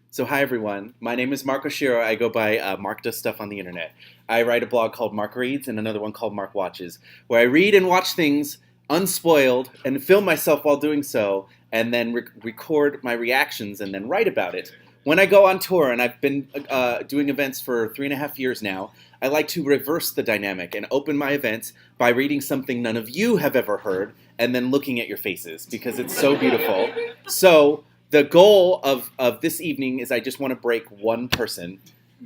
So hi everyone, my name is Mark Oshiro. I go by Mark Does Stuff on the Internet. I write a blog called Mark Reads and another one called Mark Watches, where I read and watch things unspoiled and film myself while doing so, and then record my reactions and then write about it. When I go on tour, and I've been doing events for 3.5 years now, I like to reverse the dynamic and open my events by reading something none of you have ever heard and then looking at your faces because it's so beautiful. So the goal of this evening is I just want to break one person,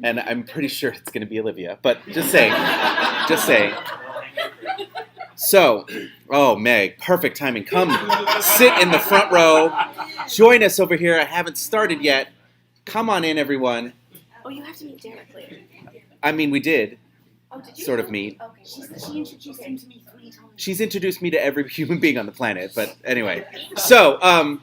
and I'm pretty sure it's going to be Olivia, but just saying. So, oh, Meg, perfect timing. Come sit in the front row. Join us over here. I haven't started yet. Come on in, everyone. Oh, you have to meet Derek later. I mean, we did. Oh, did you? Sort of meet. Okay. She introduced him to me 3 times. She's introduced me to every human being on the planet, but anyway. So,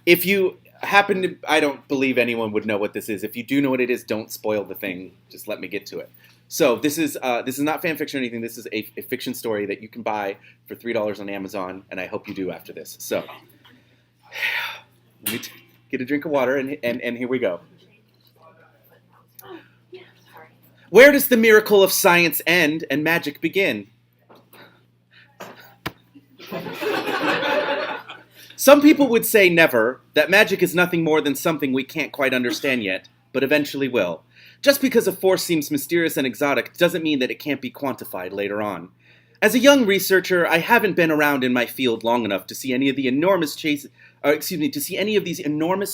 if you happen to, I don't believe anyone would know what this is. If you do know what it is, don't spoil the thing. Just let me get to it. So this is not fan fiction or anything. This is a fiction story that you can buy for $3 on Amazon, and I hope you do after this. So let me get a drink of water, and here we go. Where does the miracle of science end and magic begin? Some people would say never, that magic is nothing more than something we can't quite understand yet, but eventually will. Just because a force seems mysterious and exotic doesn't mean that it can't be quantified later on. As a young researcher, I haven't been around in my field long enough to see any of these enormous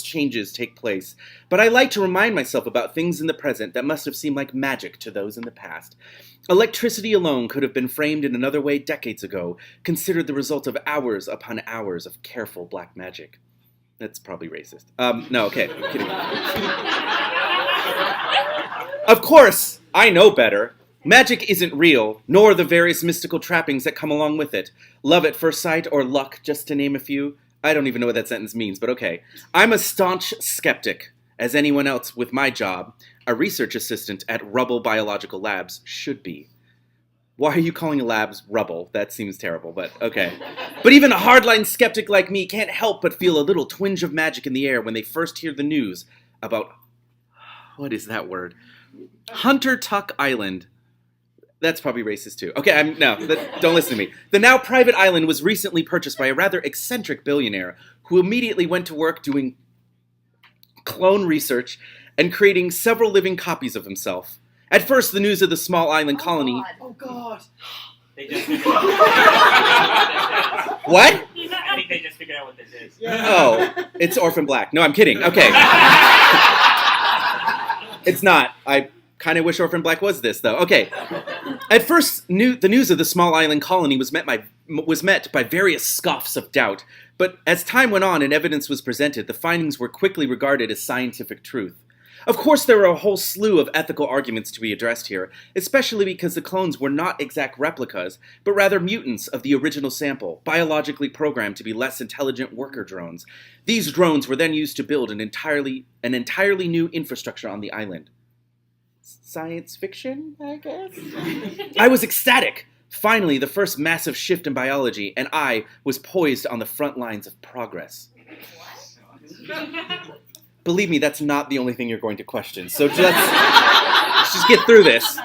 changes take place, but I like to remind myself about things in the present that must have seemed like magic to those in the past. Electricity alone could have been framed in another way decades ago, considered the result of hours upon hours of careful black magic. That's probably racist. No, okay, I'm kidding. Of course, I know better. Magic isn't real, nor the various mystical trappings that come along with it. Love at first sight or luck, just to name a few. I don't even know what that sentence means, but okay. I'm a staunch skeptic, as anyone else with my job, a research assistant at Rubble Biological Labs, should be. Why are you calling labs rubble? That seems terrible, but okay. But even a hardline skeptic like me can't help but feel a little twinge of magic in the air when they first hear the news about, what is that word? Hunter Tuck Island. That's probably racist too. Okay, don't listen to me. The now private island was recently purchased by a rather eccentric billionaire who immediately went to work doing clone research and creating several living copies of himself. At first, the news of the small island colony... Oh, God. They just What? I think they just figured out what this is. Yeah. Oh, it's Orphan Black. No, I'm kidding. Okay. It's not. I kind of wish Orphan Black was this, though. Okay. At first, the news of the small island colony was met by various scoffs of doubt, but as time went on and evidence was presented, the findings were quickly regarded as scientific truth. Of course, there were a whole slew of ethical arguments to be addressed here, especially because the clones were not exact replicas, but rather mutants of the original sample, biologically programmed to be less intelligent worker drones. These drones were then used to build an entirely new infrastructure on the island. Science fiction, I guess? I was ecstatic. Finally, the first massive shift in biology, and I was poised on the front lines of progress. Believe me, that's not the only thing you're going to question, so let's just get through this.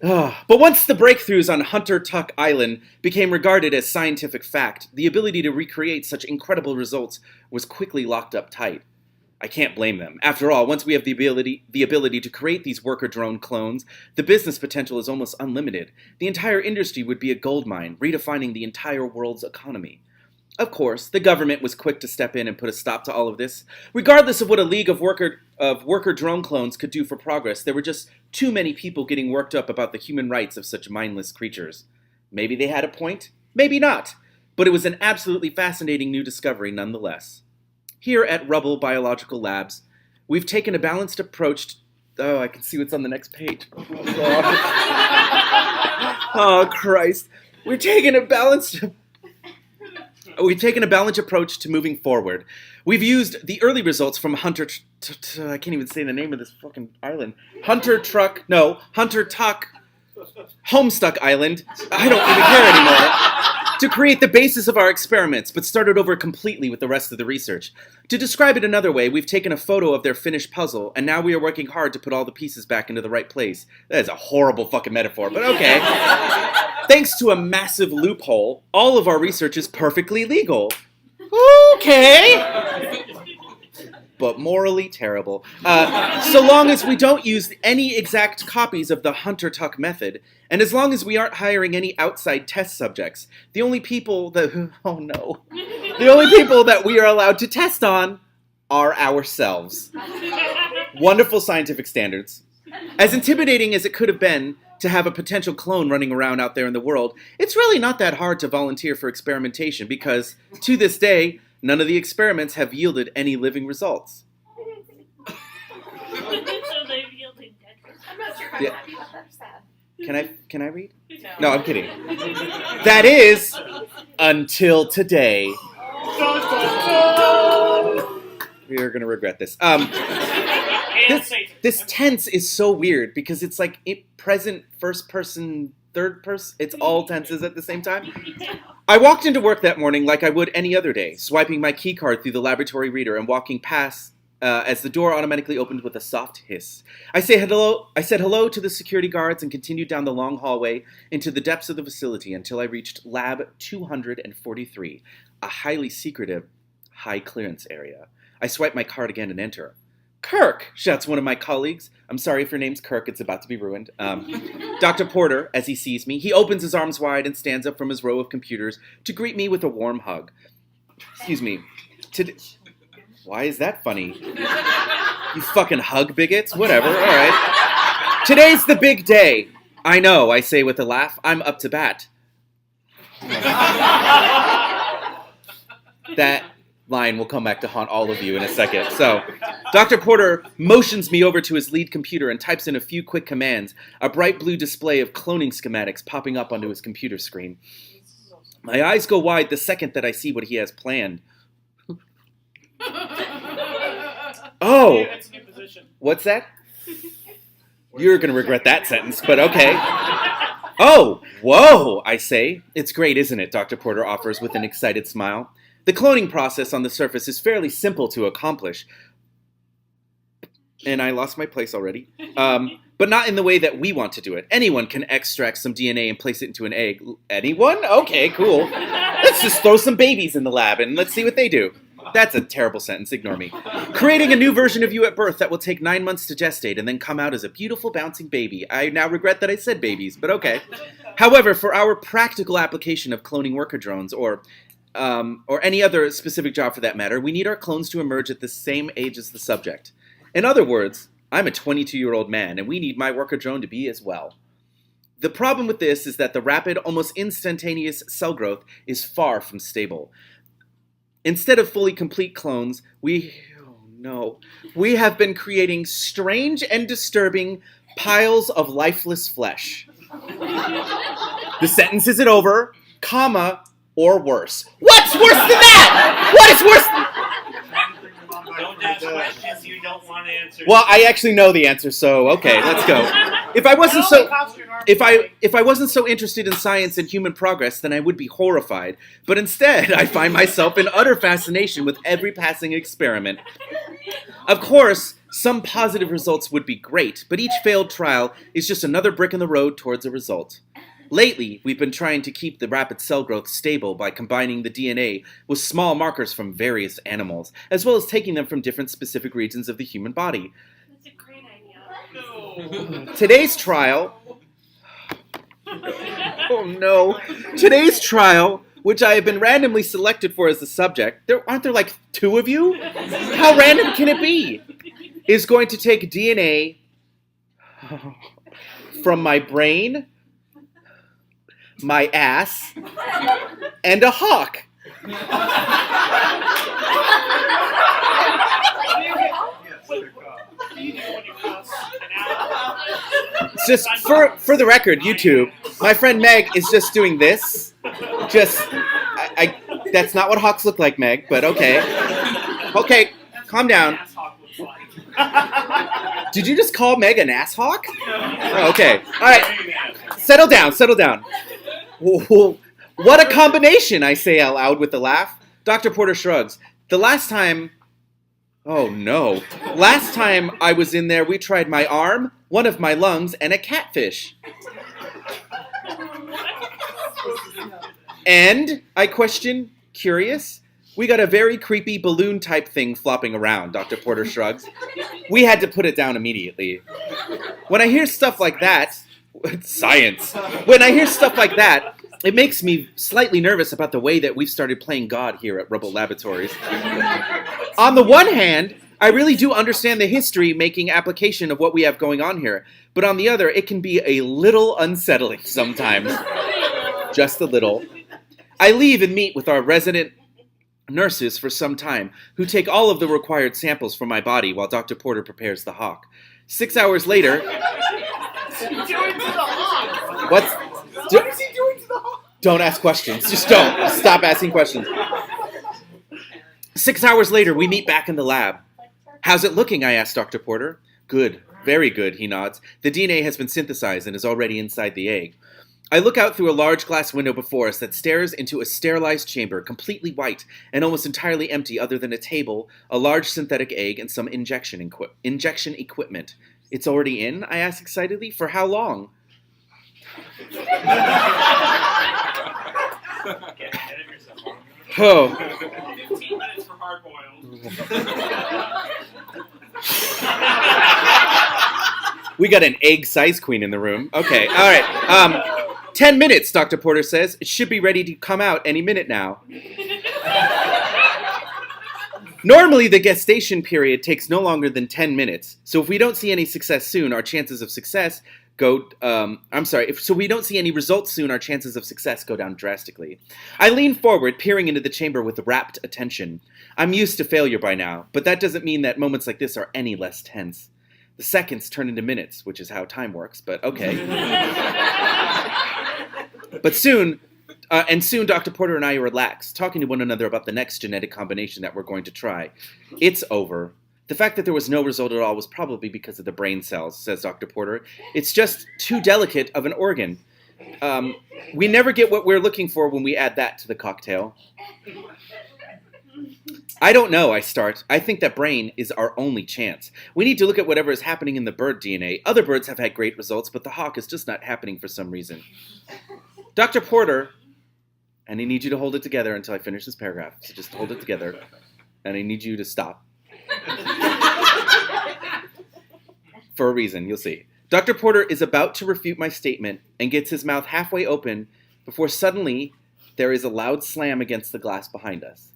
But once the breakthroughs on Hunter Tuck Island became regarded as scientific fact, the ability to recreate such incredible results was quickly locked up tight. I can't blame them. After all, once we have the ability to create these worker drone clones, the business potential is almost unlimited. The entire industry would be a goldmine, redefining the entire world's economy. Of course, the government was quick to step in and put a stop to all of this. Regardless of what a league of worker drone clones could do for progress, there were just too many people getting worked up about the human rights of such mindless creatures. Maybe they had a point, maybe not, but it was an absolutely fascinating new discovery nonetheless. Here at Rubble Biological Labs, we've taken a balanced approach I can see what's on the next page. Oh, Christ. We've taken a balanced approach to moving forward. We've used the early results from Hunter I can't even say the name of this fucking island. Hunter Tuck Homestuck Island. I don't even care anymore. to create the basis of our experiments, but started over completely with the rest of the research. To describe it another way, we've taken a photo of their finished puzzle, and now we are working hard to put all the pieces back into the right place. That is a horrible fucking metaphor, but okay. Thanks to a massive loophole, all of our research is perfectly legal. Okay. But morally terrible. So long as we don't use any exact copies of the Hunter Tuck method, and as long as we aren't hiring any outside test subjects, the only people that we are allowed to test on are ourselves. Wonderful scientific standards. As intimidating as it could have been to have a potential clone running around out there in the world, it's really not that hard to volunteer for experimentation because, to this day, none of the experiments have yielded any living results. So they've yielded dead. I'm not sure if I'm happy about that or sad. Can I read? No, I'm kidding. That is, until today. We're going to regret this. This tense is so weird because it's like present, first person, third person. It's all tenses at the same time. I walked into work that morning like I would any other day, swiping my key card through the laboratory reader and walking past as the door automatically opened with a soft hiss. I said hello to the security guards and continued down the long hallway into the depths of the facility until I reached Lab 243, a highly secretive, high-clearance area. I swipe my card again and enter. "Kirk!" shouts one of my colleagues. I'm sorry if your name's Kirk, it's about to be ruined. Dr. Porter, as he sees me, he opens his arms wide and stands up from his row of computers to greet me with a warm hug. Excuse me. Why is that funny? You fucking hug bigots? Whatever, alright. Today's the big day. I know, I say with a laugh. I'm up to bat. That line will come back to haunt all of you in a second. So, Dr. Porter motions me over to his lead computer and types in a few quick commands, a bright blue display of cloning schematics popping up onto his computer screen. My eyes go wide the second that I see what he has planned. Oh! What's that? You're going to regret that sentence, but okay. Oh! Whoa! I say. It's great, isn't it? Dr. Porter offers with an excited smile. The cloning process on the surface is fairly simple to accomplish. And I lost my place already. But not in the way that we want to do it. Anyone can extract some DNA and place it into an egg. Anyone? Okay, cool. Let's just throw some babies in the lab and let's see what they do. That's a terrible sentence, ignore me. Creating a new version of you at birth that will take 9 months to gestate and then come out as a beautiful bouncing baby. I now regret that I said babies, but okay. However, for our practical application of cloning worker drones, or any other specific job for that matter, we need our clones to emerge at the same age as the subject. In other words, I'm a 22-year-old man, and we need my worker drone to be as well. The problem with this is that the rapid, almost instantaneous cell growth is far from stable. Instead of fully complete clones, we have been creating strange and disturbing piles of lifeless flesh. The sentence isn't over, comma, or worse. What's worse than that? What is worse than... Don't ask questions you don't want to answer. Well, I actually know the answer, so okay, let's go. If I wasn't so interested in science and human progress, then I would be horrified. But instead, I find myself in utter fascination with every passing experiment. Of course, some positive results would be great, but each failed trial is just another brick in the road towards a result. Lately, we've been trying to keep the rapid cell growth stable by combining the DNA with small markers from various animals, as well as taking them from different specific regions of the human body. That's a great idea. No. Today's trial... Oh no. Today's trial, which I have been randomly selected for as the subject, aren't there like 2 of you? How random can it be? Is going to take DNA from my brain, my ass, and a hawk. Just for the record, YouTube, my friend Meg is just doing this. That's not what hawks look like, Meg, but okay. Okay, calm down. Did you just call Meg an ass hawk? Oh, okay. All right. Settle down. What a combination, I say out loud with a laugh. Dr. Porter shrugs. Last time I was in there, we tried my arm, one of my lungs, and a catfish. And, I question, curious, we got a very creepy balloon-type thing flopping around, Dr. Porter shrugs. We had to put it down immediately. When I hear stuff like that, science. When I hear stuff like that, it makes me slightly nervous about the way that we've started playing God here at Rebel Laboratories. On the one hand, I really do understand the history-making application of what we have going on here. But on the other, it can be a little unsettling sometimes. Just a little. I leave and meet with our resident nurses for some time, who take all of the required samples from my body while Dr. Porter prepares the hawk. 6 hours later... What is he doing to the hawk? Don't ask questions. Just don't. Stop asking questions. 6 hours later, we meet back in the lab. How's it looking? I asked Dr. Porter. Good. Very good, he nods. The DNA has been synthesized and is already inside the egg. I look out through a large glass window before us that stares into a sterilized chamber, completely white and almost entirely empty other than a table, a large synthetic egg, and some injection equipment. It's already in? I ask excitedly. For how long? Oh. 15 minutes for hard boiled. We got an egg size queen in the room. Okay, all right. 10 minutes, Dr. Porter says. It should be ready to come out any minute now. Normally, the gestation period takes no longer than 10 minutes. So if we don't see any success soon, our chances of success if we don't see any results soon, our chances of success go down drastically. I lean forward, peering into the chamber with rapt attention. I'm used to failure by now, but that doesn't mean that moments like this are any less tense. The seconds turn into minutes, which is how time works, but okay. But soon Dr. Porter and I relax, talking to one another about the next genetic combination that we're going to try. It's over. The fact that there was no result at all was probably because of the brain cells, says Dr. Porter. It's just too delicate of an organ. We never get what we're looking for when we add that to the cocktail. I don't know, I start. I think that brain is our only chance. We need to look at whatever is happening in the bird DNA. Other birds have had great results, but the hawk is just not happening for some reason. Dr. Porter, and I need you to hold it together until I finish this paragraph. So just hold it together, and I need you to stop. For a reason, you'll see. Dr. Porter is about to refute my statement and gets his mouth halfway open before suddenly there is a loud slam against the glass behind us.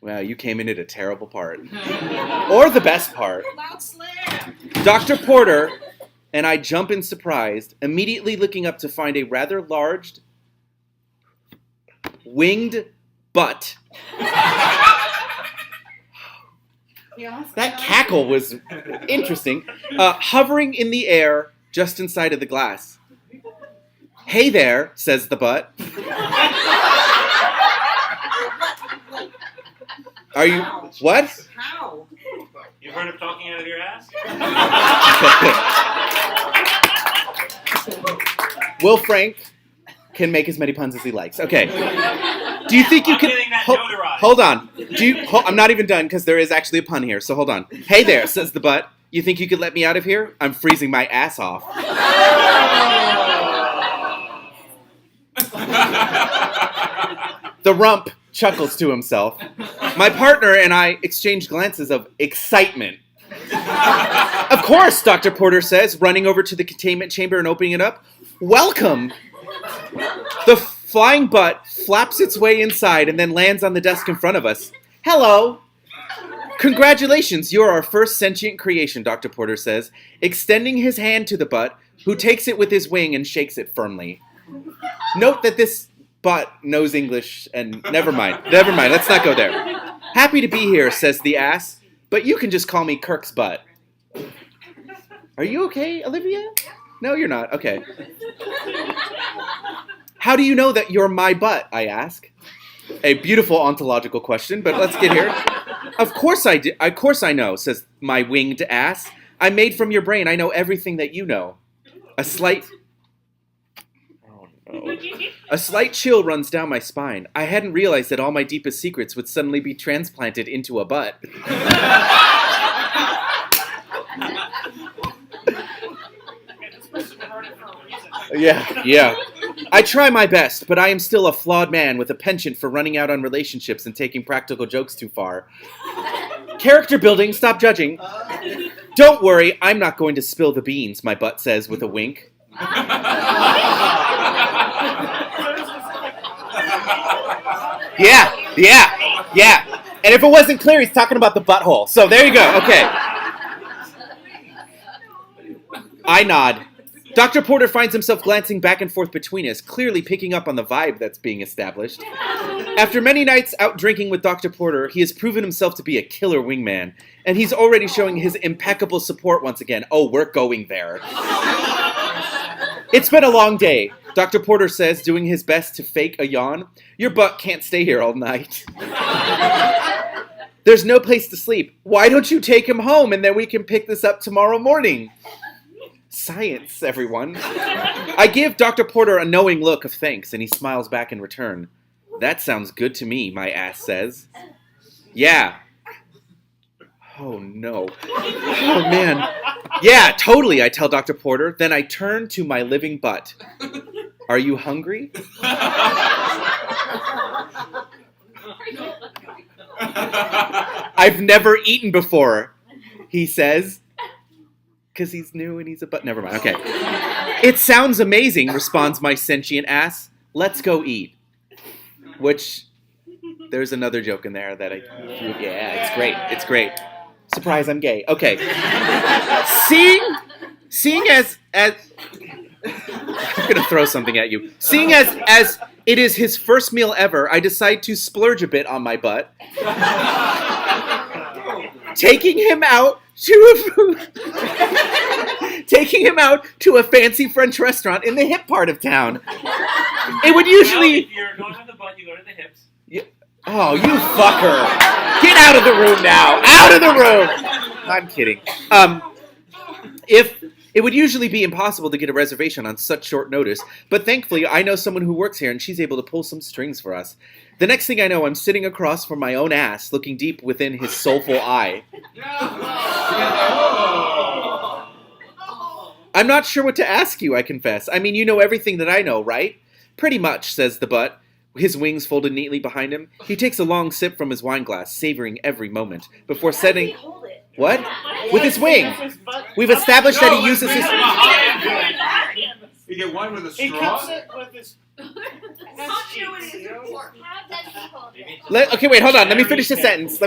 Wow, you came in at a terrible part. Or the best part. Loud slam! Dr. Porter and I jump in surprise, immediately looking up to find a rather large, winged butt. That cackle was interesting. Hovering in the air just inside of the glass. Hey there, says the butt. Are you... What? How? You've heard of talking out of your ass? Will Frank can make as many puns as he likes. Okay. Do you think you can... Hold on. I'm not even done because there is actually a pun here, so hold on. Hey there, says the butt. You think you could let me out of here? I'm freezing my ass off. The rump chuckles to himself. My partner and I exchange glances of excitement. Of course, Dr. Porter says, running over to the containment chamber and opening it up. Welcome! The flying butt flaps its way inside and then lands on the desk in front of us. Hello! Congratulations, you're our first sentient creation, Dr. Porter says, extending his hand to the butt, who takes it with his wing and shakes it firmly. Note that this butt knows English, and never mind, let's not go there. Happy to be here, says the ass, but you can just call me Kirk's butt. Are you okay, Olivia? No, you're not. Okay. How do you know that you're my butt, I ask. A beautiful ontological question, but let's get here. Of course I know, says my winged ass. I'm made from your brain. I know everything that you know. A slight... Oh, Oh. A slight chill runs down my spine. I hadn't realized that all my deepest secrets would suddenly be transplanted into a butt. Yeah. I try my best, but I am still a flawed man with a penchant for running out on relationships and taking practical jokes too far. Character building, stop judging. Don't worry, I'm not going to spill the beans, my butt says with a wink. Yeah. And if it wasn't clear, he's talking about the butthole. So there you go, okay. I nod. Dr. Porter finds himself glancing back and forth between us, clearly picking up on the vibe that's being established. After many nights out drinking with Dr. Porter, he has proven himself to be a killer wingman, and he's already showing his impeccable support once again. Oh, we're going there. It's been a long day, Dr. Porter says, doing his best to fake a yawn. Your butt can't stay here all night. There's no place to sleep. Why don't you take him home and then we can pick this up tomorrow morning? Science, everyone. I give Dr. Porter a knowing look of thanks, and he smiles back in return. That sounds good to me, my ass says. Yeah. Oh, no. Oh, man. Yeah, totally, I tell Dr. Porter. Then I turn to my living butt. Are you hungry? I've never eaten before, he says. Because he's new and he's a butt. Never mind. Okay. It sounds amazing, responds my sentient ass. Let's go eat. Which, there's another joke in there that it's great. Surprise, I'm gay. Okay. Seeing as I'm gonna throw something at you. Seeing as it is his first meal ever, I decide to splurge a bit on my butt. Taking him out to a fancy French restaurant in the hip part of town. It would usually... If you're going to the butt, you go to the hips. Yeah. Oh, you fucker. Get out of the room now. Out of the room. I'm kidding. If it would usually be impossible to get a reservation on such short notice, but thankfully I know someone who works here and she's able to pull some strings for us. The next thing I know, I'm sitting across from my own ass, looking deep within his soulful eye. I'm not sure what to ask you, I confess. I mean, you know everything that I know, right? Pretty much, says the butt, his wings folded neatly behind him. He takes a long sip from his wine glass, savoring every moment, before setting... What? With his wing. We've established that he uses his... You get one with a straw? He cups it with his... Okay, wait, hold on. Let me finish the sentence.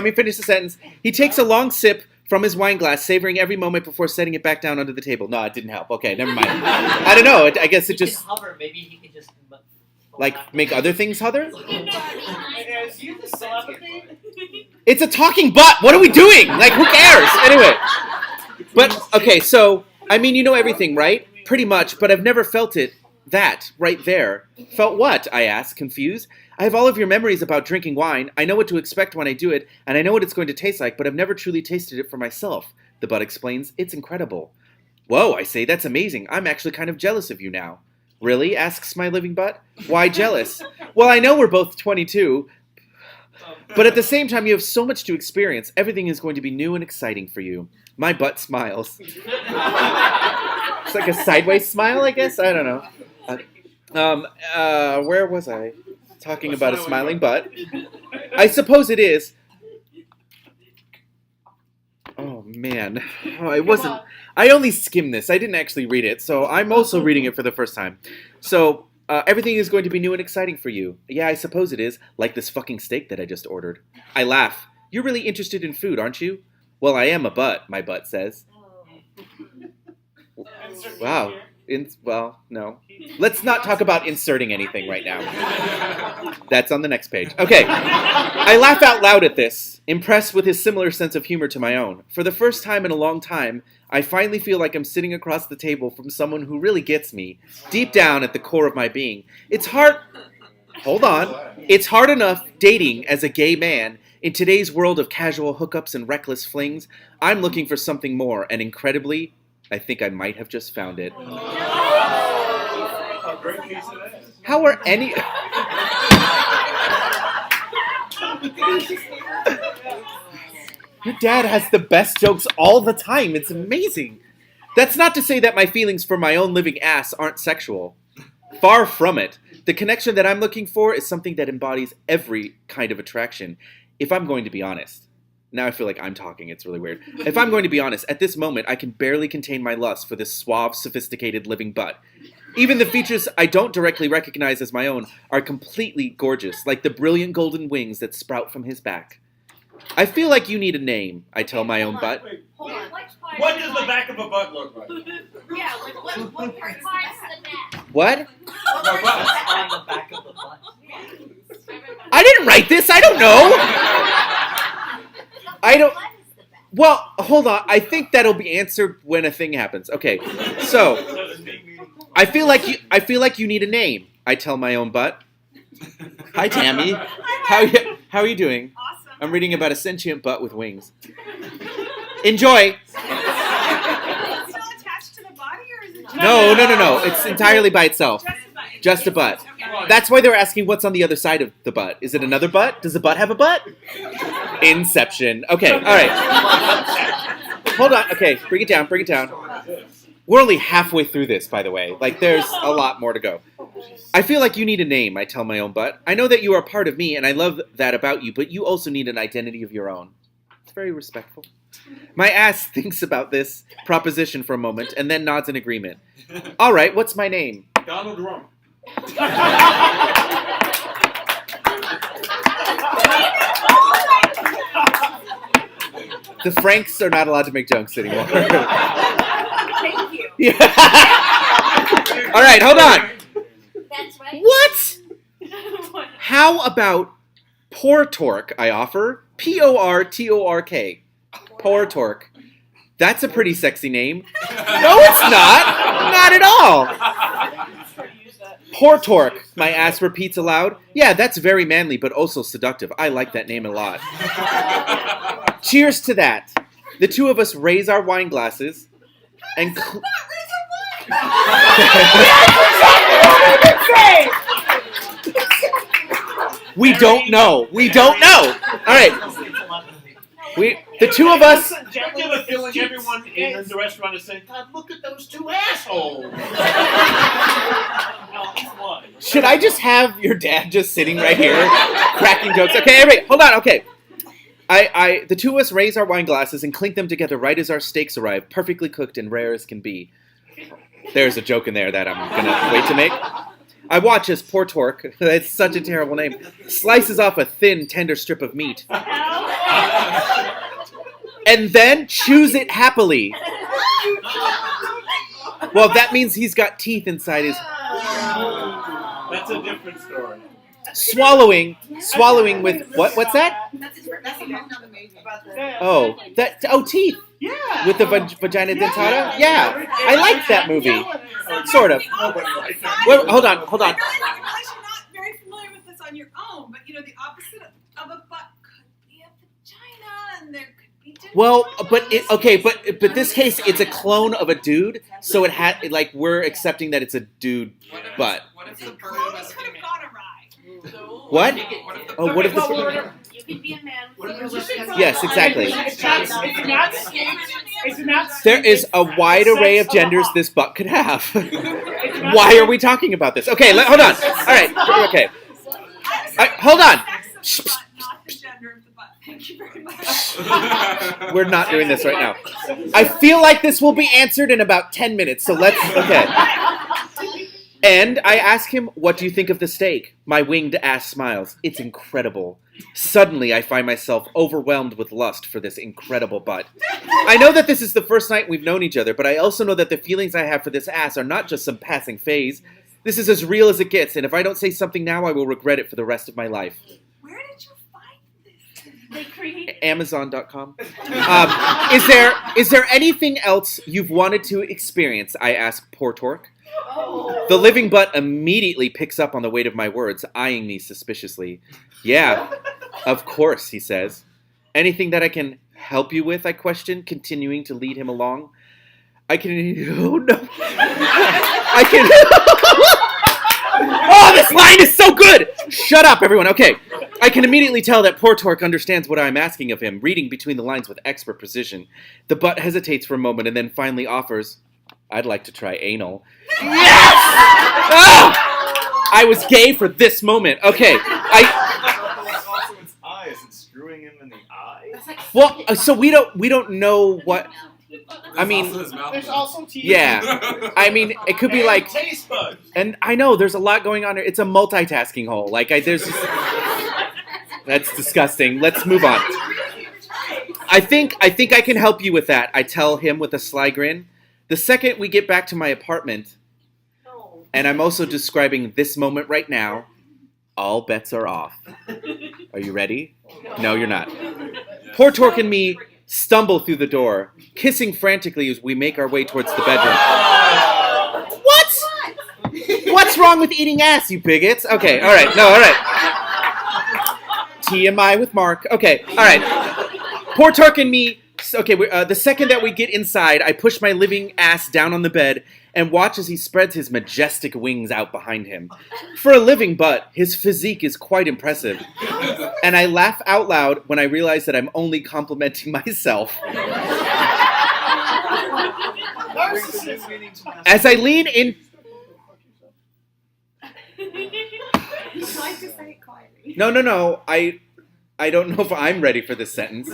He takes a long sip from his wine glass, savoring every moment before setting it back down onto the table. No, it didn't help. Okay, never mind. I don't know. I guess it just... He can hover. Maybe he can just... Like, make other things hover? Is you the celebrity? It's a talking butt! What are we doing? Like, who cares? Anyway. But, okay, so, I mean, you know everything, right? Pretty much, but I've never felt it. That, right there. Felt what? I ask, confused. I have all of your memories about drinking wine. I know what to expect when I do it, and I know what it's going to taste like, but I've never truly tasted it for myself. The butt explains. It's incredible. Whoa, I say, that's amazing. I'm actually kind of jealous of you now. Really? Asks my living butt. Why jealous? Well, I know we're both 22, but at the same time, you have so much to experience. Everything is going to be new and exciting for you. My butt smiles. It's like a sideways smile, I guess? I don't know. Where was I? Talking about a smiling butt. I suppose it is. Oh, man. I only skimmed this. I didn't actually read it, so I'm also reading it for the first time. So, everything is going to be new and exciting for you. Yeah, I suppose it is. Like this fucking steak that I just ordered. I laugh. You're really interested in food, aren't you? Well, I am a butt, my butt says. Wow. Well, no. Let's not talk about inserting anything right now. That's on the next page. Okay. I laugh out loud at this, impressed with his similar sense of humor to my own. For the first time in a long time, I finally feel like I'm sitting across the table from someone who really gets me, deep down at the core of my being. It's hard... Hold on. It's hard enough dating as a gay man. In today's world of casual hookups and reckless flings, I'm looking for something more, and incredibly, I think I might have just found it. A great piece of this. How are any... Your dad has the best jokes all the time. It's amazing. That's not to say that my feelings for my own living ass aren't sexual. Far from it. The connection that I'm looking for is something that embodies every kind of attraction. If I'm going to be honest. Now I feel like I'm talking. It's really weird. If I'm going to be honest, at this moment, I can barely contain my lust for this suave, sophisticated living butt. Even the features I don't directly recognize as my own are completely gorgeous, like the brilliant golden wings that sprout from his back. I feel like you need a name, I tell my own butt. Hold on. What does the back of a butt look like? Yeah, like what part is the back? What? A butt. On the back of the butt. I didn't write this. I don't know. I don't... Well, hold on. I think that'll be answered when a thing happens. Okay, so I feel like you need a name, I tell my own butt. Hi, Tammy. How are you doing? Awesome. I'm reading about a sentient butt with wings. Enjoy. Is it still attached to the body, or is it just... No. It's entirely by itself. Just a butt. Just a butt. Okay. That's why they're asking what's on the other side of the butt. Is it another butt? Does the butt have a butt? Inception. Okay, all right. Hold on. Okay, bring it down. We're only halfway through this, by the way. Like, there's a lot more to go. I feel like you need a name, I tell my own butt. I know that you are part of me, and I love that about you, but you also need an identity of your own. It's very respectful. My ass thinks about this proposition for a moment, and then nods in agreement. All right, what's my name? Donald Trump. The Franks are not allowed to make jokes anymore. Thank you. Yeah. All right, hold on. That's right. What? How about Poor Torque, I offer? Portork. Poor Torque. That's a pretty sexy name. No, it's not. Not at all. Poor Torque, my ass repeats aloud. Yeah, that's very manly, but also seductive. I like that name a lot. Cheers to that. The two of us raise our wine glasses and... We don't know. All right. The two of us... I get a feeling everyone in the restaurant is saying, God, look at those two assholes. Should I just have your dad just sitting right here, cracking jokes? Okay, everybody, hold on, okay. The two of us raise our wine glasses and clink them together right as our steaks arrive, perfectly cooked and rare as can be. There's a joke in there that I'm going to wait to make. I watch as Poor Torque, that's such a terrible name, slices off a thin, tender strip of meat. And then chews it happily. Well, that means he's got teeth inside his... That's a different story. Swallowing with... What's that? That's another movie. Teeth. Yeah. With the vagina dentata? Yeah. I like that movie. Sort of. Well, hold on. I realize you're not very familiar with this on your own, but the opposite of a butt could be a vagina, and there could be different... Well, but this case, it's a clone of a dude, so it had we're accepting that it's a dude butt. What if the clones could have gone awry? What? Oh, what if the... You could be a man. Yes, exactly. It's not. There is a wide array of genders this butt could have. Why are we talking about this? Okay, hold on. All right, okay. Hold on. Sex of the butt, not the gender of the butt. Thank you very much. We're not doing this right now. I feel like this will be answered in about 10 minutes, so let's... Okay. And I ask him, what do you think of the steak? My winged ass smiles. It's incredible. Suddenly, I find myself overwhelmed with lust for this incredible butt. I know that this is the first night we've known each other, but I also know that the feelings I have for this ass are not just some passing phase. This is as real as it gets, and if I don't say something now, I will regret it for the rest of my life. Where did you find this? They create... Amazon.com. Is there anything else you've wanted to experience? I ask Poor Torque. The living butt immediately picks up on the weight of my words, eyeing me suspiciously. Yeah, of course, he says. Anything that I can help you with, I question, continuing to lead him along. I can... Oh, no. I can... Oh, Mine is so good! Shut up, everyone. Okay. I can immediately tell that poor Torque understands what I'm asking of him, reading between the lines with expert precision. The butt hesitates for a moment and then finally offers, I'd like to try anal. Yes! Oh! I was gay for this moment. Okay. Also, its eyes. It's screwing him in the eye. Well, so we don't know what. I mean, There's also teeth. yeah. I mean, it could be like, taste buds. and I know there's a lot going on here. It's a multitasking hole. Like, there's. That's disgusting. Let's move on. I think I can help you with that. I tell him with a sly grin. The second we get back to my apartment, and I'm also describing this moment right now, all bets are off. Are you ready? No, you're not. Poor Torque and me stumble through the door, kissing frantically as we make our way towards the bedroom. What? What's wrong with eating ass, you bigots? Okay, all right. No, all right. TMI with Mark. Okay, all right. Poor Torque and me. Okay, the second that we get inside, I push my living ass down on the bed and watch as he spreads his majestic wings out behind him. For a living butt, his physique is quite impressive. And I laugh out loud when I realize that I'm only complimenting myself. As I lean in... No. I don't know if I'm ready for this sentence.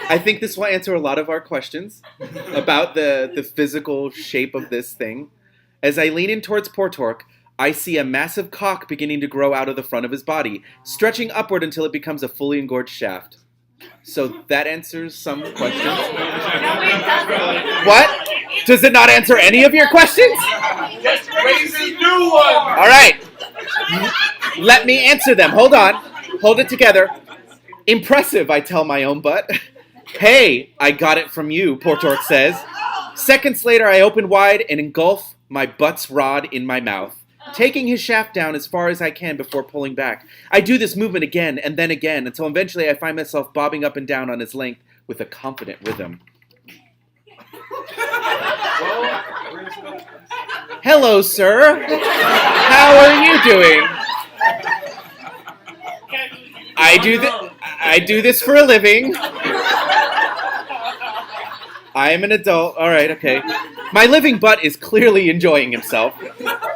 I think this will answer a lot of our questions about the physical shape of this thing. As I lean in towards poor Torque, I see a massive cock beginning to grow out of the front of his body, stretching upward until it becomes a fully engorged shaft. So that answers some questions. What? Does it not answer any of your questions? Just raise a new one. All right. Let me answer them. Hold on. Hold it together. Impressive, I tell my own butt. Hey, I got it from you, poor Torque says. Seconds later, I open wide and engulf my butt's rod in my mouth, taking his shaft down as far as I can before pulling back. I do this movement again and then again until eventually I find myself bobbing up and down on his length with a confident rhythm. Hello, sir. How are you doing? I do this for a living. I am an adult. All right, okay. My living butt is clearly enjoying himself,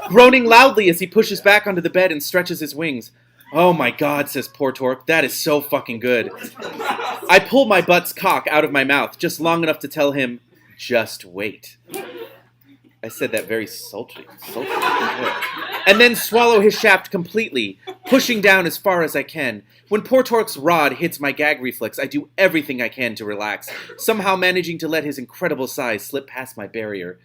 groaning loudly as he pushes back onto the bed and stretches his wings. Oh my God, says poor Torque, that is so fucking good. I pull my butt's cock out of my mouth just long enough to tell him, just wait. I said that very sultry. And then swallow his shaft completely, pushing down as far as I can. When poor Torque's rod hits my gag reflex, I do everything I can to relax, somehow managing to let his incredible size slip past my barrier.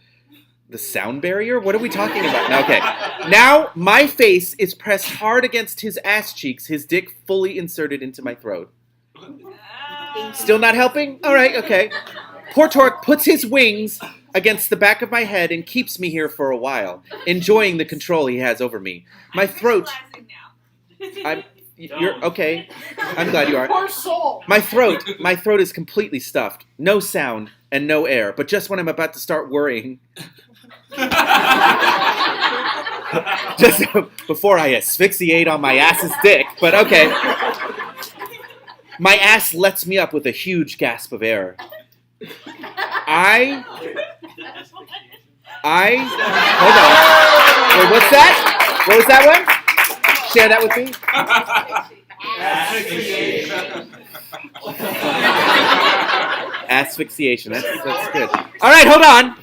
The sound barrier? What are we talking about? Okay. Now, my face is pressed hard against his ass cheeks, his dick fully inserted into my throat. Still not helping? All right, okay. Poor Torque puts his wings against the back of my head and keeps me here for a while, enjoying the control he has over me. My throat... You're okay. I'm glad you are. Poor soul. My throat is completely stuffed. No sound and no air. But just when I'm about to start worrying, just before I asphyxiate on my ass's dick. But okay, my ass lets me up with a huge gasp of air. Hold on. Wait, what's that? What was that one? Share that with me. Asphyxiation. That's good. All right, hold on.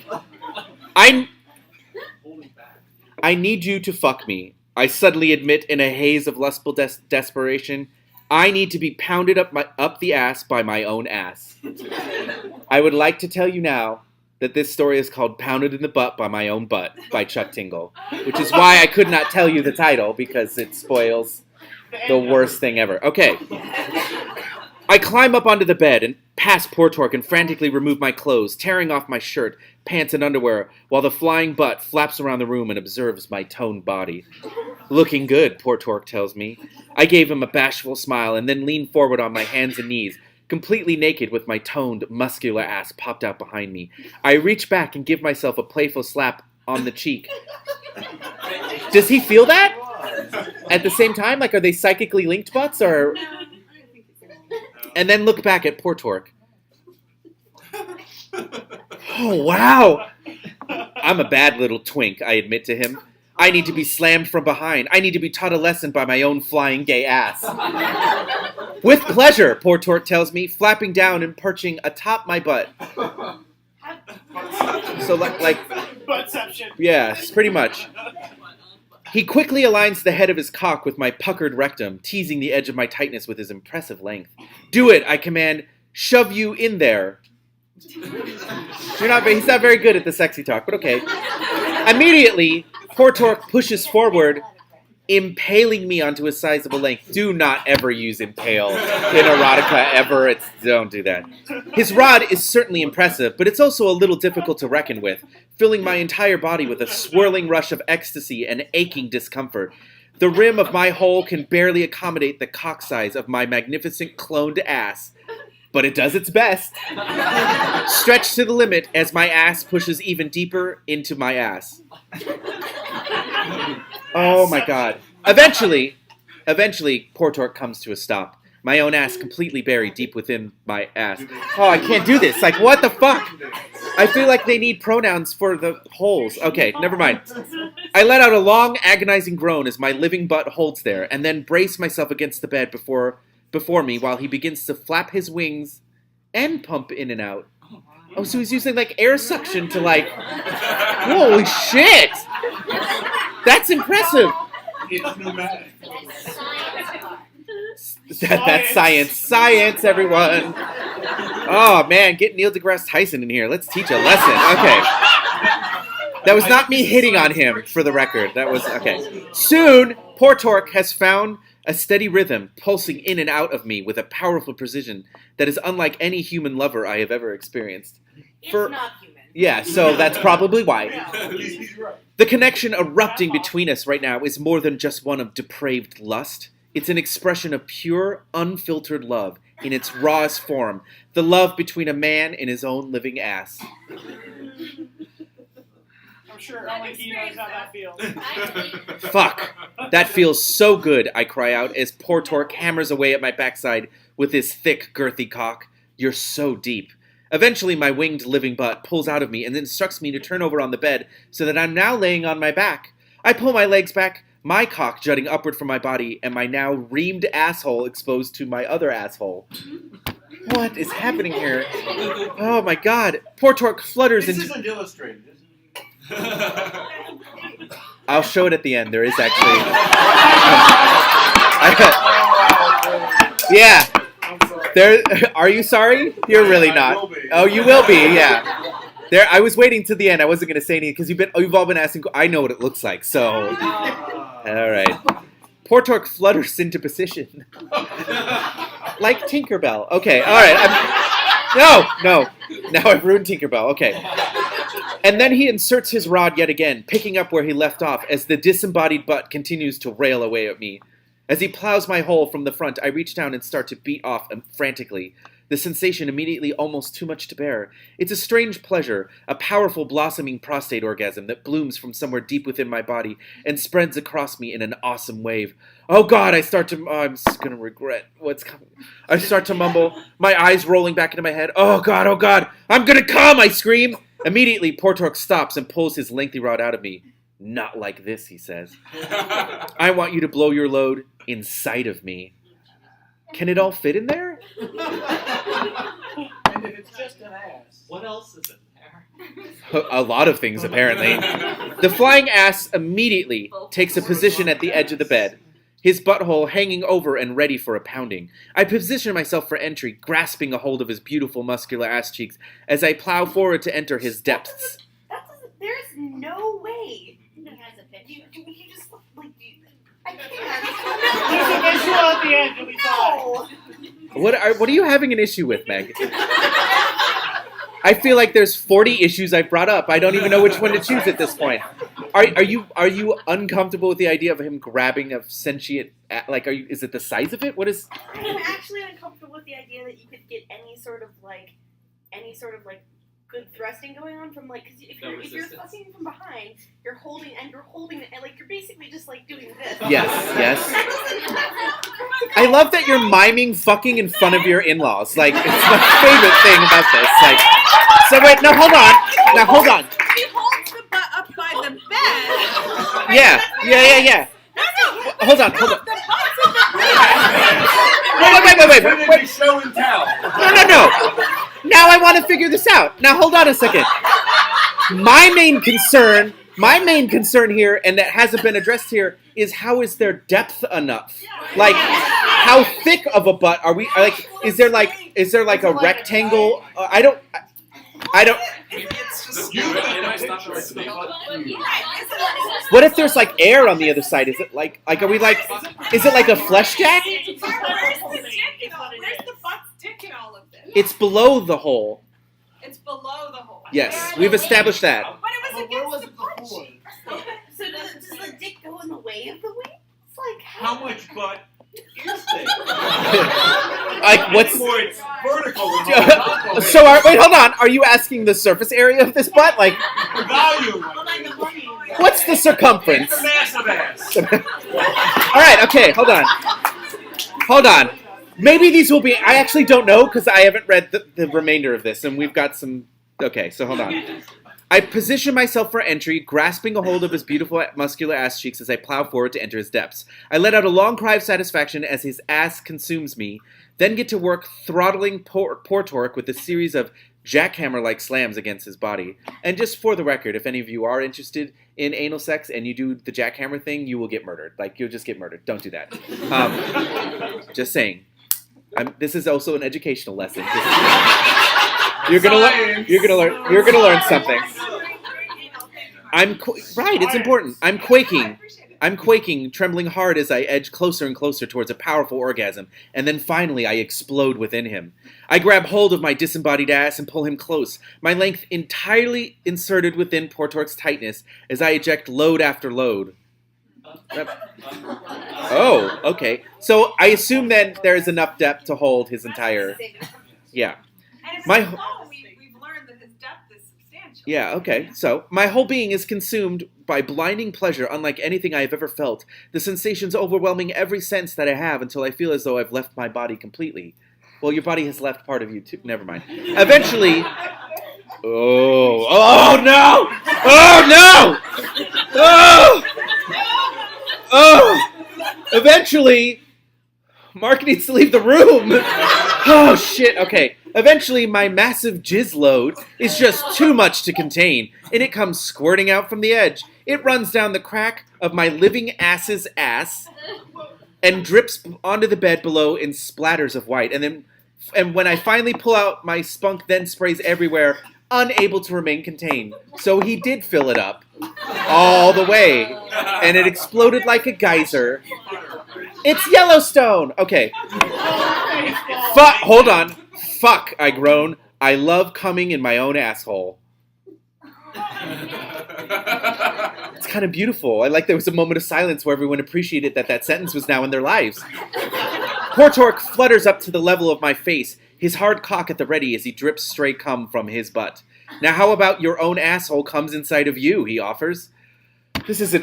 I need you to fuck me. I suddenly admit in a haze of lustful desperation. I need to be pounded up the ass by my own ass. I would like to tell you now that this story is called Pounded in the Butt by My Own Butt by Chuck Tingle, which is why I could not tell you the title because it spoils the worst thing ever. Okay. I climb up onto the bed and past poor Torque and frantically remove my clothes, tearing off my shirt, pants, and underwear, while the flying butt flaps around the room and observes my toned body. Looking good, poor Torque tells me. I gave him a bashful smile and then leaned forward on my hands and knees, completely naked with my toned, muscular ass popped out behind me. I reach back and give myself a playful slap on the cheek. Does he feel that? At the same time? Like, are they psychically linked butts? Or... No, I don't think it's And then look back at poor Torque. Oh, wow. I'm a bad little twink, I admit to him. I need to be slammed from behind. I need to be taught a lesson by my own flying gay ass. With pleasure, poor Torque tells me, flapping down and perching atop my butt. So like Buttception. yeah, pretty much. He quickly aligns the head of his cock with my puckered rectum, teasing the edge of my tightness with his impressive length. Do it, I command. Shove you in there. He's not very good at the sexy talk, but okay. Immediately, poor Torque pushes forward, impaling me onto his sizable length. Do not ever use impale in erotica ever. Don't do that. His rod is certainly impressive, but it's also a little difficult to reckon with, filling my entire body with a swirling rush of ecstasy and aching discomfort. The rim of my hole can barely accommodate the cock size of my magnificent cloned ass, but it does its best. Stretched to the limit as my ass pushes even deeper into my ass. Oh my god. Eventually, poor Torque comes to a stop. My own ass completely buried deep within my ass. Oh, I can't do this. Like, what the fuck? I feel like they need pronouns for the holes. Okay, never mind. I let out a long, agonizing groan as my living butt holds there, and then brace myself against the bed before me while he begins to flap his wings and pump in and out. Oh, so he's using, like, air suction to, like... Holy shit! That's impressive! It's pneumatic. That's science. Science, everyone! Oh, man, get Neil deGrasse Tyson in here. Let's teach a lesson. Okay. That was not me hitting on him, for the record. That was... Okay. Soon, poor Torque has found a steady rhythm pulsing in and out of me with a powerful precision that is unlike any human lover I have ever experienced. It's not human. Yeah, so that's probably why. He's right. The connection erupting between us right now is more than just one of depraved lust. It's an expression of pure, unfiltered love in its rawest form. The love between a man and his own living ass. I'm sure only he knows how that feels. Fuck. That feels so good, I cry out as poor Torque hammers away at my backside with his thick, girthy cock. You're so deep. Eventually, my winged living butt pulls out of me and instructs me to turn over on the bed so that I'm now laying on my back. I pull my legs back, my cock jutting upward from my body, and my now reamed asshole exposed to my other asshole. What is happening here? Oh my god. Poor Torque flutters This into... isn't illustrated, is I'll show it at the end. There is actually... Yeah. There. Are you sorry? You're really I not. will be. Oh, you will be. Yeah. There. I was waiting to the end. I wasn't going to say anything because you've all been asking. I know what it looks like. So. All right. Poor Torque flutters into position, like Tinkerbell. Okay. All right. No. Now I've ruined Tinkerbell. Okay. And then he inserts his rod yet again, picking up where he left off as the disembodied butt continues to rail away at me. As he plows my hole from the front, I reach down and start to beat off frantically. The sensation immediately almost too much to bear. It's a strange pleasure, a powerful blossoming prostate orgasm that blooms from somewhere deep within my body and spreads across me in an awesome wave. Oh god, I'm gonna regret what's coming. I start to mumble, my eyes rolling back into my head. Oh god, I'm gonna come, I scream. Immediately, poor Torque stops and pulls his lengthy rod out of me. Not like this, he says. I want you to blow your load inside of me. Can it all fit in there? And if it's just an ass. What else is in there? A lot of things, apparently. The flying ass immediately takes a position at the edge of the bed, his butthole hanging over and ready for a pounding. I position myself for entry, grasping a hold of his beautiful muscular ass cheeks as I plow forward to enter his depths. There's no way. He has a picture. You just look like you. I There's a can't. visual at the end, you'll be fine. No. What are you having an issue with, Meg? I feel like there's 40 issues I've brought up. I don't even know which one to choose at this point. Are you uncomfortable with the idea of him grabbing a sentient? Like, is it the size of it? What is? I'm actually uncomfortable with the idea that you could get any sort of like good thrusting going on from like, because if you're fucking from behind, you're holding it, and like you're basically just like doing this. Yes. I love that you're miming fucking in front of your in-laws. Like, it's my favorite thing about this. Like, so wait, no, hold on. Now, hold on. He holds the butt up by the bed. Yeah. No. Hold on. The butt's in the Wait. Show and tell. No. Now I want to figure this out. Now, hold on a second. My main concern here, and that hasn't been addressed here, is how is there depth enough? Like, how thick of a butt are we? Like, is there like a rectangle? I don't. Maybe it's just What if there's like air on the other side? Is it like are we like? Is it like a flesh jack? Where's the butt's dick in all of this? It's below the hole. It's below the hole. Yes, we've established that. But it was against the punch. So does the dick go in the way of the wing? It's like How much butt is there? Like what's? More it's vertical than horizontal. So wait, hold on. Are you asking the surface area of this butt? Like, The volume. what's the circumference? It's a massive ass. All right, okay, hold on. Maybe these will be. I actually don't know because I haven't read the remainder of this, and we've got some. Okay, so hold on. I position myself for entry, grasping a hold of his beautiful muscular ass cheeks as I plow forward to enter his depths. I let out a long cry of satisfaction as his ass consumes me, then get to work throttling poor Torque with a series of jackhammer-like slams against his body. And just for the record, if any of you are interested in anal sex and you do the jackhammer thing, you will get murdered. Like, you'll just get murdered. Don't do that. Just saying. This is also an educational lesson. You're gonna learn something. Right. It's important. I'm quaking, trembling hard as I edge closer and closer towards a powerful orgasm, and then finally I explode within him. I grab hold of my disembodied ass and pull him close, my length entirely inserted within Portork's tightness as I eject load after load. Oh, okay. So I assume then there is enough depth to hold his entire... Yeah. And if My- it's low, we've learned that his depth is substantial. Yeah, okay. So, my whole being is consumed by blinding pleasure unlike anything I have ever felt, the sensations overwhelming every sense that I have until I feel as though I've left my body completely. Well, your body has left part of you too. Never mind. Eventually... Oh no! Eventually... Mark needs to leave the room! Oh, shit. Okay. Eventually, my massive jizz load is just too much to contain, and it comes squirting out from the edge. It runs down the crack of my living ass's ass and drips onto the bed below in splatters of white. And when I finally pull out, my spunk then sprays everywhere, unable to remain contained. So he did fill it up all the way, and it exploded like a geyser. It's Yellowstone! Okay. Hold on. Fuck, I groan. I love coming in my own asshole. It's kind of beautiful. I like there was a moment of silence where everyone appreciated that sentence was now in their lives. Poor Torque flutters up to the level of my face, his hard cock at the ready as he drips stray cum from his butt. Now how about your own asshole comes inside of you, he offers.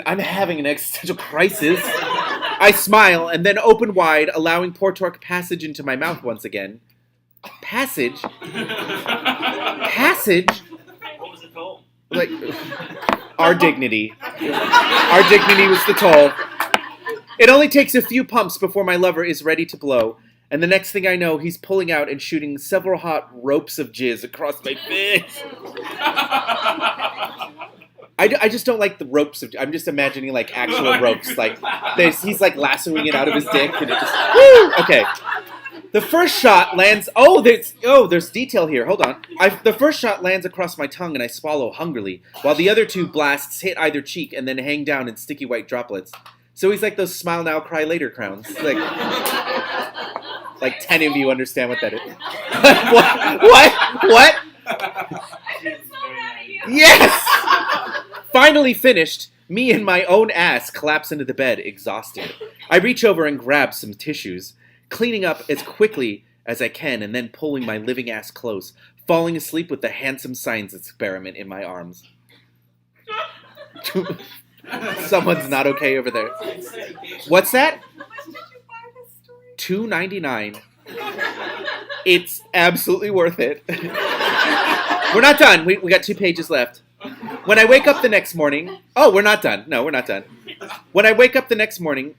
I'm having an existential crisis. I smile and then open wide, allowing poor Torque passage into my mouth once again. Passage? Passage? What was it called? Like, our dignity. Our dignity was the toll. It only takes a few pumps before my lover is ready to blow, and the next thing I know, he's pulling out and shooting several hot ropes of jizz across my face. I just don't like the ropes of... I'm just imagining, like, actual ropes. Like, he's, like, lassoing it out of his dick, and it just... Woo! Okay. The first shot lands... there's detail here. Hold on. The first shot lands across my tongue, and I swallow hungrily, while the other two blasts hit either cheek and then hang down in sticky white droplets. So he's like those smile now, cry later crowns. Like 10 of you understand what that is. What? I'm so mad at you. Yes! Finally finished, me and my own ass collapse into the bed, exhausted. I reach over and grab some tissues, cleaning up as quickly as I can and then pulling my living ass close, falling asleep with the handsome science experiment in my arms. Someone's not okay over there. What's that? How much did you buy this story? $2.99. It's absolutely worth it. We're not done. We got 2 pages left. When I wake up the next morning... Oh, we're not done. No, we're not done. When I wake up the next morning,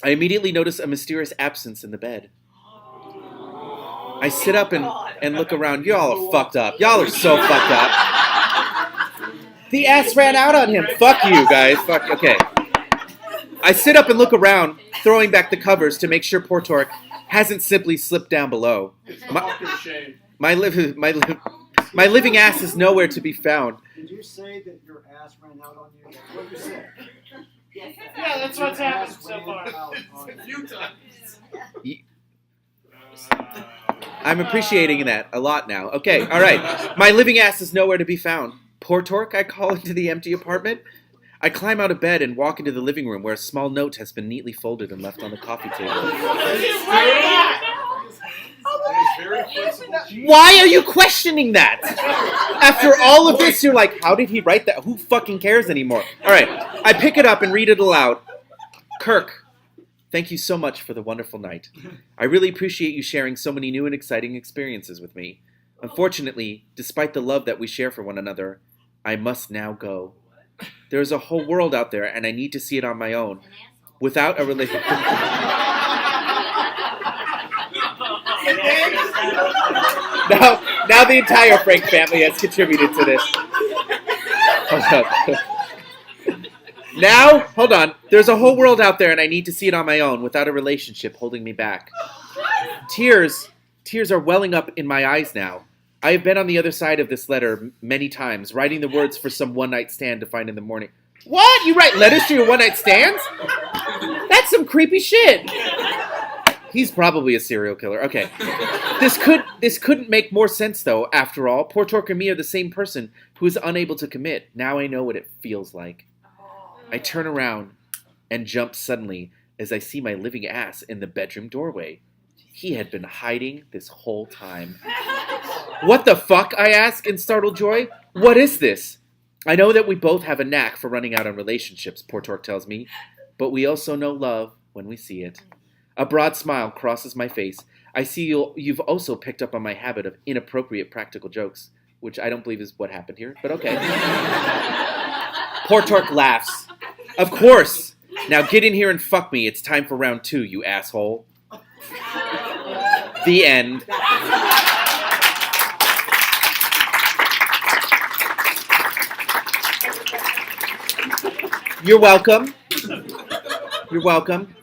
I immediately notice a mysterious absence in the bed. I sit up and look around. Y'all are fucked up. Y'all are so fucked up. The ass ran out on him. Fuck you, guys. Fuck. Okay. I sit up and look around, throwing back the covers to make sure poor Torque hasn't simply slipped down below. My living ass is nowhere to be found. Did you say that your ass ran out on you? That's what you said. Yeah, that's what's happened so far. A few times. I'm appreciating that a lot now. Okay, all right. My living ass is nowhere to be found. Poor Torque, I call into the empty apartment. I climb out of bed and walk into the living room where a small note has been neatly folded and left on the coffee table. Very flexible. Why are you questioning that? After all of this, you're like, how did he write that? Who fucking cares anymore? All right, I pick it up and read it aloud. Kirk, thank you so much for the wonderful night. I really appreciate you sharing so many new and exciting experiences with me. Unfortunately, despite the love that we share for one another, I must now go. There is a whole world out there, and I need to see it on my own. Without a relationship. Now the entire Frank family has contributed to this. Now, hold on. There's a whole world out there, and I need to see it on my own without a relationship holding me back. Tears are welling up in my eyes now. I have been on the other side of this letter many times, writing the words for some one-night stand to find in the morning. What? You write letters to your one-night stands? That's some creepy shit. He's probably a serial killer. Okay. This couldn't make more sense, though, after all. Poor Torque and me are the same person who is unable to commit. Now I know what it feels like. I turn around and jump suddenly as I see my living ass in the bedroom doorway. He had been hiding this whole time. What the fuck? I ask in startled joy. What is this? I know that we both have a knack for running out on relationships, poor Torque tells me, but we also know love when we see it. A broad smile crosses my face. I see you've also picked up on my habit of inappropriate practical jokes, which I don't believe is what happened here, but okay. Poor Torque laughs. Of course. Now get in here and fuck me. It's time for round 2, you asshole. The end. You're welcome. You're welcome.